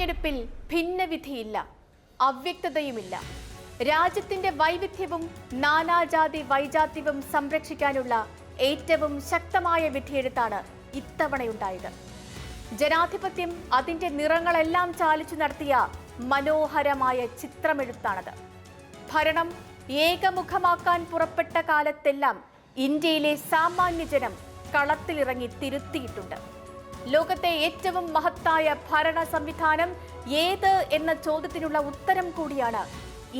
തെരഞ്ഞെടുപ്പിൽ ഭിന്നവിധിയില്ല, അവ്യക്തതയുമില്ല. രാജ്യത്തിന്റെ വൈവിധ്യവും നാനാജാതി വൈജാത്യവും സംരക്ഷിക്കാനുള്ള ഏറ്റവും ശക്തമായ വിധിയെഴുത്താണ് ഇത്തവണയുണ്ടായത്. ജനാധിപത്യം അതിന്റെ നിറങ്ങളെല്ലാം ചാലിച്ചു നടത്തിയ മനോഹരമായ ചിത്രമെഴുത്താണത്. ഭരണം ഏകമുഖമാക്കാൻ പുറപ്പെട്ട കാലത്തെല്ലാം ഇന്ത്യയിലെ സാമാന്യജനം കളത്തിലിറങ്ങി തിരുത്തിയിട്ടുണ്ട്. ലോകത്തെ ഏറ്റവും മഹത്തായ ഭരണ സംവിധാനം ഏത് എന്ന ചോദ്യത്തിനുള്ള ഉത്തരം കൂടിയാണ്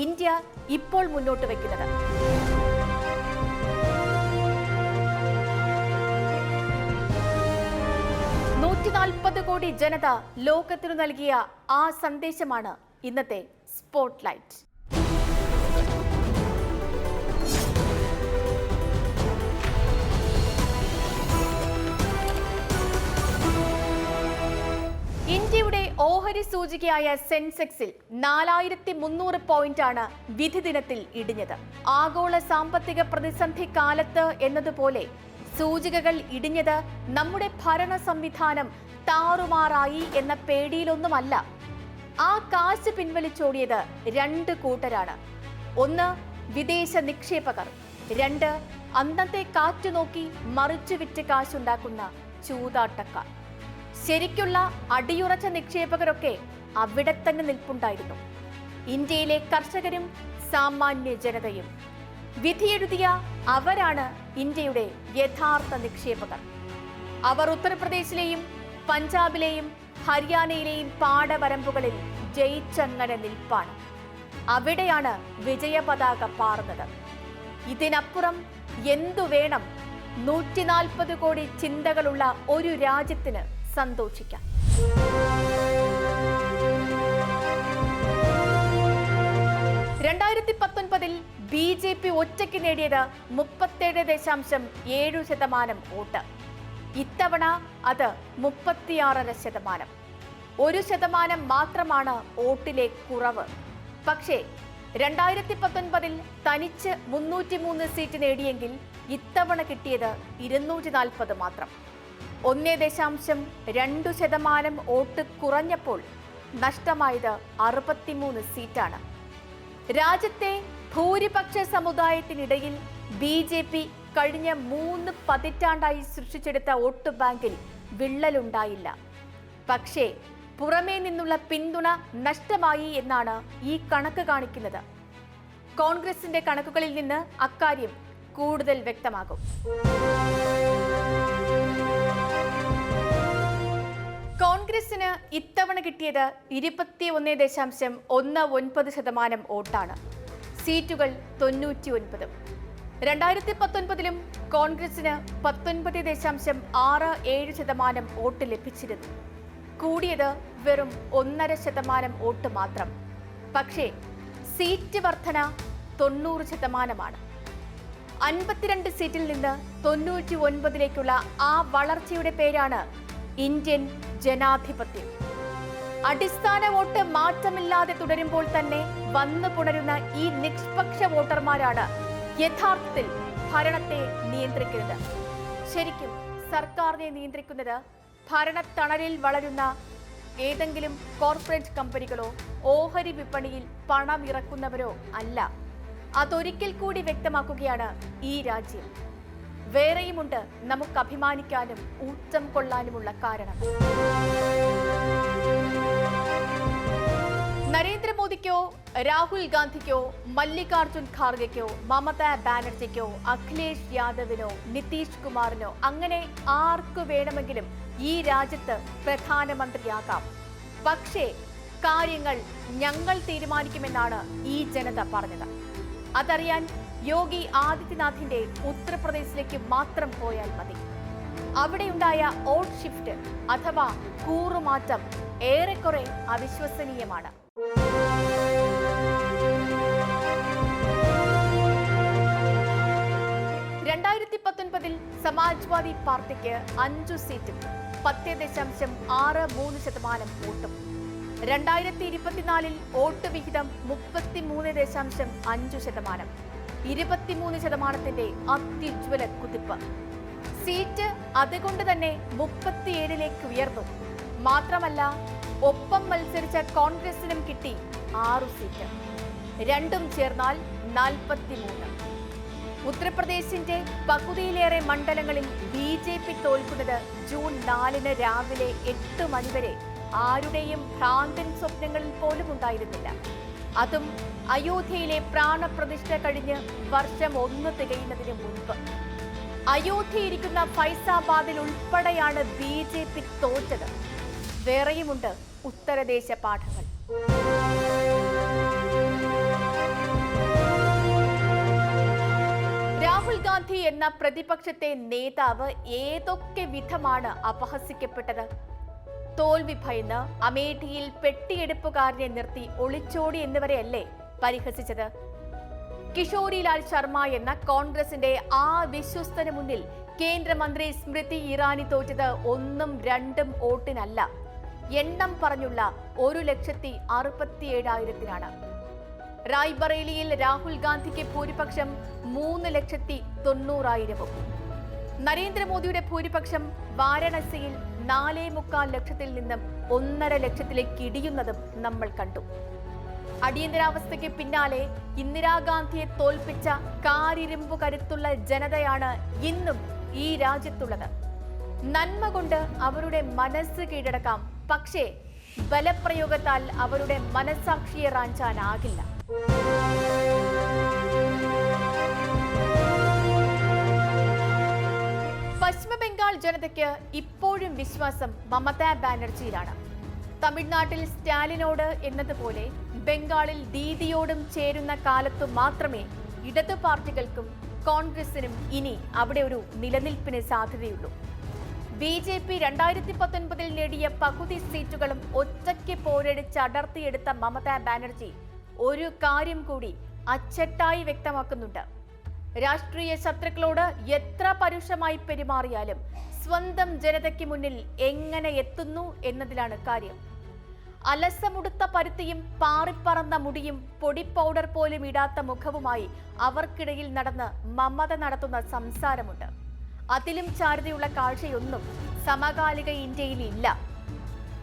ഇന്ത്യ ഇപ്പോൾ മുന്നോട്ട് വയ്ക്കുന്നത്. $140 കോടി ജനത ലോകത്തിനു നൽകിയ ആ സന്ദേശമാണ് ഇന്നത്തെ സ്പോട്ട്ലൈറ്റ്. ഇന്ത്യയുടെ ഓഹരി സൂചികയായ സെൻസെക്സിൽ 4300 പോയിന്റാണ് വിധി ദിനത്തിൽ ഇടിഞ്ഞത്. ആഗോള സാമ്പത്തിക പ്രതിസന്ധി കാലത്ത് എന്നതുപോലെ സൂചികകൾ ഇടിഞ്ഞത് നമ്മുടെ ഭരണ സംവിധാനം താറുമാറായി എന്ന പേടിയിലൊന്നുമല്ല. ആ കാശ് പിൻവലിച്ചോടിയത് 2 കൂട്ടരാണ്. 1 വിദേശ നിക്ഷേപകർ, 2 അന്നത്തെ കാറ്റു നോക്കി മറിച്ചു വിറ്റ് കാശുണ്ടാക്കുന്ന ചൂതാട്ടക്കാർ. ശരിക്കുള്ള അടിയുറച്ച നിക്ഷേപകരൊക്കെ അവിടെ തന്നെ നിൽപ്പുണ്ടായിരുന്നു. ഇന്ത്യയിലെ കർഷകരും സാമാന്യ ജനതയും. വിധിയെഴുതിയ അവരാണ് ഇന്ത്യയുടെ യഥാർത്ഥ നിക്ഷേപകർ. അവർ ഉത്തർപ്രദേശിലെയും പഞ്ചാബിലെയും ഹരിയാനയിലെയും പാടവരമ്പുകളിൽ ജയിച്ചങ്ങനെ നിൽപ്പാണ്. അവിടെയാണ് വിജയപതാക പാറുന്നത്. ഇതിനപ്പുറം എന്തു വേണം? 140 കോടി ചിന്തകളുള്ള ഒരു രാജ്യത്തിന് സന്തോഷിക്കാം. 2019 BJP ഒറ്റയ്ക്ക് നേടിയത് 37.7% വോട്ട്. ഇത്തവണ അത് 36%. 1% മാത്രമാണ് വോട്ടിലെ കുറവ്. പക്ഷേ 2019 തനിച്ച് 303 സീറ്റ് നേടിയെങ്കിൽ ഇത്തവണ കിട്ടിയത് 240 മാത്രം. 1.2% വോട്ട് കുറഞ്ഞപ്പോൾ നഷ്ടമായത് 63 സീറ്റാണ്. രാജ്യത്തെ ഭൂരിപക്ഷ സമുദായത്തിനിടയിൽ BJP കഴിഞ്ഞ 3 പതിറ്റാണ്ടായി സൃഷ്ടിച്ചെടുത്ത വോട്ട് ബാങ്കിൽ വിള്ളലുണ്ടായില്ല. പക്ഷേ പുറമേ നിന്നുള്ള പിന്തുണ നഷ്ടമായി എന്നാണ് ഈ കണക്ക് കാണിക്കുന്നത്. കോൺഗ്രസിന്റെ കണക്കുകളിൽ നിന്ന് അക്കാര്യം കൂടുതൽ വ്യക്തമാകും. കോൺഗ്രസിന് ഇത്തവണ കിട്ടിയത് 21.19% വോട്ടാണ്. സീറ്റുകൾ 99. 2019 കോൺഗ്രസിന് 19.67% വോട്ട് ലഭിച്ചിരുന്നു. കൂടിയത് വെറും 1.5% വോട്ട് മാത്രം. പക്ഷേ സീറ്റ് വർധന 90%. 52 സീറ്റിൽ നിന്ന് 99ലേക്കുള്ള ആ വളർച്ചയുടെ പേരാണ് ഇന്ത്യൻ ജനാധിപത്യം. അടിസ്ഥാന വോട്ട് മാറ്റമില്ലാതെ തുടരുമ്പോൾ തന്നെ വന്നു പുണരുന്ന ഈ നിഷ്പക്ഷ വോട്ടർമാരാണ് യഥാർത്ഥത്തിൽ ഭരണത്തെ നിയന്ത്രിക്കുന്നത്. ശരിക്കും സർക്കാരിനെ നിയന്ത്രിക്കുന്നത് ഭരണത്തണലിൽ വളരുന്ന ഏതെങ്കിലും കോർപ്പറേറ്റ് കമ്പനികളോ ഓഹരി വിപണിയിൽ പണം ഇറക്കുന്നവരോ അല്ല. അതൊരിക്കൽ കൂടി വ്യക്തമാക്കുകയാണ് ഈ രാജ്യം. വേറെയുമുണ്ട് നമുക്ക് അഭിമാനിക്കാനും ഊറ്റം കൊള്ളാനുമുള്ള കാരണം. നരേന്ദ്രമോദിക്കോ രാഹുൽ ഗാന്ധിക്കോ മല്ലികാർജുൻ ഖാർഗെക്കോ മമതാ ബാനർജിക്കോ അഖിലേഷ് യാദവിനോ നിതീഷ് കുമാറിനോ അങ്ങനെ ആർക്കു വേണമെങ്കിലും ഈ രാജ്യത്ത് പ്രധാനമന്ത്രിയാകാം. പക്ഷേ കാര്യങ്ങൾ ഞങ്ങൾ തീരുമാനിക്കുമെന്നാണ് ഈ ജനത പറഞ്ഞത്. അതറിയാൻ യോഗി ആദിത്യനാഥിന്റെ ഉത്തർപ്രദേശിലേക്ക് മാത്രം പോയാൽ മതി. അവിടെയുണ്ടായ വോട്ട് ഷിഫ്റ്റ് അഥവാ കൂറുമാറ്റം ഏറെക്കുറെ അവിശ്വസനീയമാണ്. 2019 സമാജ്വാദി പാർട്ടിക്ക് 5 സീറ്റും 10.63% വോട്ടും. 2024 വോട്ട് വിഹിതം 33.5%. 23% അത്യുജ്വല കുതിപ്പ്. സീറ്റ് അതുകൊണ്ട് തന്നെ 37ലേക്ക് ഉയർന്നു. മാത്രമല്ല ഒപ്പം മത്സരിച്ച കോൺഗ്രസിനും കിട്ടി 6 സീറ്റ്. രണ്ടും ചേർന്നാൽ 43. ഉത്തർപ്രദേശിന്റെ പകുതിയിലേറെ മണ്ഡലങ്ങളിൽ BJP തോൽക്കുന്നത് ജൂൺ 4 രാവിലെ 8 മണി വരെ ആരുടെയും ഭ്രാന്തൻ സ്വപ്നങ്ങളിൽ പോലും ഉണ്ടായിരുന്നില്ല. അതും അയോധ്യയിലെ പ്രാണപ്രതിഷ്ഠ കഴിഞ്ഞ് വർഷം 1 തികയുന്നതിന് മുൻപ്. അയോധ്യയിരിക്കുന്ന ഫൈസാബാദിൽ ഉൾപ്പെടെയാണ് BJP തോറ്റത്. വേറെയുമുണ്ട് ഉത്തരദേശ പാഠങ്ങൾ. രാഹുൽ ഗാന്ധി എന്ന പ്രതിപക്ഷത്തെ നേതാവ് ഏതൊക്കെ വിധമാണ് അപഹസിക്കപ്പെട്ടത്. തോൽവി ഭയന്ന് അമേഠിയിൽ പെട്ടിയെടുപ്പുകാരനെ നിർത്തി ഒളിച്ചോടി എന്നിവരെയല്ലേ പരിഹസിച്ചത്. കിഷോരിലാൽ ശർമ്മ എന്ന കോൺഗ്രസിന്റെ ആ വിശ്വസ്തന് മുന്നിൽ കേന്ദ്രമന്ത്രി സ്മൃതി ഇറാനി തോറ്റത് 1ഉം 2ഉം വോട്ടിനല്ല, എണ്ണം പറഞ്ഞുള്ള 1,67,000-നാണ്. റായ്ബറേലിയിൽ രാഹുൽ ഗാന്ധിക്ക് ഭൂരിപക്ഷം 3,90,000-ഉം. നരേന്ദ്രമോദിയുടെ ഭൂരിപക്ഷം വാരണസിയിൽ 4.25 ലക്ഷത്തിൽ നിന്നും 1.5 ലക്ഷത്തിലേക്ക് ഇടിയുന്നതും നമ്മൾ കണ്ടു. അടിയന്തരാവസ്ഥയ്ക്ക് പിന്നാലെ ഇന്ദിരാഗാന്ധിയെ തോൽപ്പിച്ച കാരിരുമ്പു കരുത്തുള്ള ജനതയാണ് ഇന്നും ഈ രാജ്യത്തുള്ളത്. നന്മ കൊണ്ട് അവരുടെ മനസ്സ് കീഴടക്കാം, പക്ഷേ ബലപ്രയോഗത്താൽ അവരുടെ മനസ്സാക്ഷിയെ റാഞ്ചാനാകില്ല. പശ്ചിമ ബംഗാൾ ജനതയ്ക്ക് ഇപ്പോഴും വിശ്വാസം മമതാ ബാനർജിയിലാണ്. തമിഴ്നാട്ടിൽ സ്റ്റാലിനോട് എന്നതുപോലെ ബംഗാളിൽ ദീദിയോടും ചേരുന്ന കാലത്തു മാത്രമേ ഇടതു പാർട്ടികൾക്കും കോൺഗ്രസിനും ഇനി അവിടെ ഒരു നിലനിൽപ്പിന് സാധ്യതയുള്ളൂ. BJP 2019 നേടിയ പകുതി സീറ്റുകളും ഒറ്റയ്ക്ക് പോരടിച്ചടർത്തിയെടുത്ത മമതാ ബാനർജി ഒരു കാര്യം കൂടി അച്ചട്ടായി വ്യക്തമാക്കുന്നുണ്ട്. രാഷ്ട്രീയ ശത്രുക്കളോട് എത്ര പരുഷമായി പെരുമാറിയാലും സ്വന്തം ജനതയ്ക്ക് മുന്നിൽ എങ്ങനെ എത്തുന്നു എന്നതിലാണ് കാര്യം. അലസമുടുത്ത പരുത്തിയും പാറിപ്പറന്ന മുടിയും പൊടി പൗഡർ പോലും ഇടാത്ത മുഖവുമായി അവർക്കിടയിൽ നടന്ന് മമത നടത്തുന്ന സംസാരമുണ്ട്. അതിലും ചാരുതയുള്ള കാഴ്ചയൊന്നും സമകാലിക ഇന്ത്യയിൽ ഇല്ല.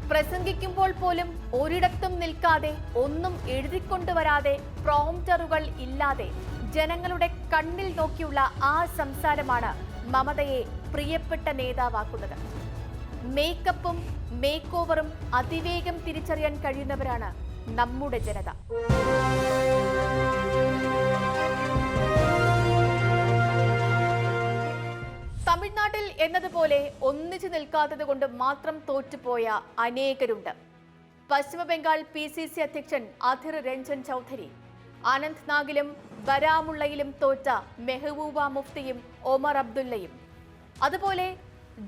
പ്രസംഗിക്കുമ്പോൾ പോലും ഒരിടത്തും നിൽക്കാതെ, ഒന്നും എഴുതിക്കൊണ്ടുവരാതെ, പ്രോംപ്റ്ററുകൾ ഇല്ലാതെ ജനങ്ങളുടെ കണ്ണിൽ നോക്കിയുള്ള ആ സംസാരമാണ് മമതയെ പ്രിയപ്പെട്ട നേതാവാക്കുന്നത്. മേക്കപ്പും മേക്ക് ഓവറും അതിവേഗം തിരിച്ചറിയാൻ കഴിയുന്നവരാണ് നമ്മുടെ ജനത. തമിഴ്നാട്ടിൽ എന്നതുപോലെ ഒന്നിച്ചു നിൽക്കാത്തത് കൊണ്ട് മാത്രം തോറ്റുപോയ അനേകരുണ്ട്. പശ്ചിമ ബംഗാൾ PCC അധ്യക്ഷൻ അധിർ രഞ്ജൻ ചൗധരി, അനന്ത്നാഗിലും ബരാമുള്ളയിലും തോറ്റ മെഹബൂബ മുഫ്തിയും ഒമർ അബ്ദുള്ളയും. അതുപോലെ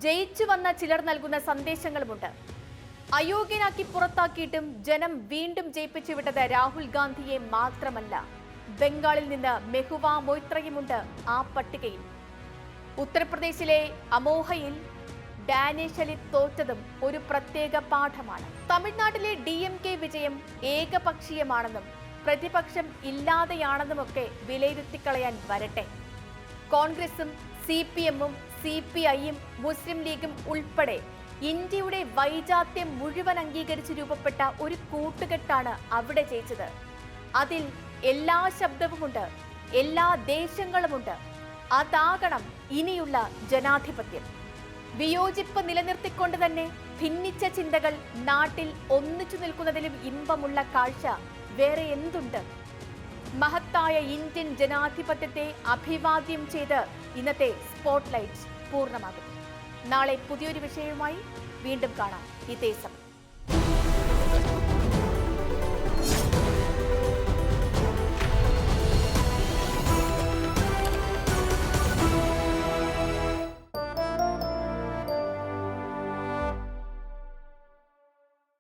ജയിച്ചു വന്ന ചിലർ നൽകുന്ന സന്ദേശങ്ങളുമുണ്ട്. അയോഗ്യനാക്കി പുറത്താക്കിയിട്ടും ജനം വീണ്ടും ജയിപ്പിച്ചു വിട്ടത് രാഹുൽ ഗാന്ധിയെ മാത്രമല്ല, ബംഗാളിൽ നിന്ന് മെഹുവ മൊയ്ത്രയുമുണ്ട് ആ പട്ടികയിൽ. ഉത്തർപ്രദേശിലെ അമോഹയിൽ ഡാനിഷ് അലി തോറ്റതും ഒരു പ്രത്യേക പാഠമാണ്. തമിഴ്നാട്ടിലെ DMK വിജയം ഏകപക്ഷീയമാണെന്നും പ്രതിപക്ഷം ഇല്ലാതെയാണെന്നുമൊക്കെ വിലയിരുത്തിക്കളയാൻ വരട്ടെ. കോൺഗ്രസും CPM-ഉം CPI-യും മുസ്ലിം ലീഗും ഉൾപ്പെടെ ഇന്ത്യയുടെ വൈജാത്യം മുഴുവൻ അംഗീകരിച്ച് രൂപപ്പെട്ട ഒരു കൂട്ടുകെട്ടാണ് അവിടെ ജയിച്ചത്. അതിൽ എല്ലാ ശബ്ദവുമുണ്ട്, എല്ലാ ദേശങ്ങളുമുണ്ട്. അതാകണം ഇനിയുള്ള ജനാധിപത്യം. വിയോജിപ്പ് നിലനിർത്തിക്കൊണ്ട് തന്നെ ഭിന്നിച്ച ചിന്തകൾ നാട്ടിൽ ഒന്നിച്ചു നിൽക്കുന്നതിലും ഇമ്പമുള്ള കാഴ്ച വേറെ എന്തുണ്ട്? മഹത്തായ ഇന്ത്യൻ ജനാധിപത്യത്തെ അഭിവാദ്യം ചെയ്ത് ഇന്നത്തെ സ്പോട്ട്ലൈറ്റ് പൂർണ്ണമാകും. നാളെ പുതിയൊരു വിഷയവുമായി വീണ്ടും കാണാം ഇതേ സമയം.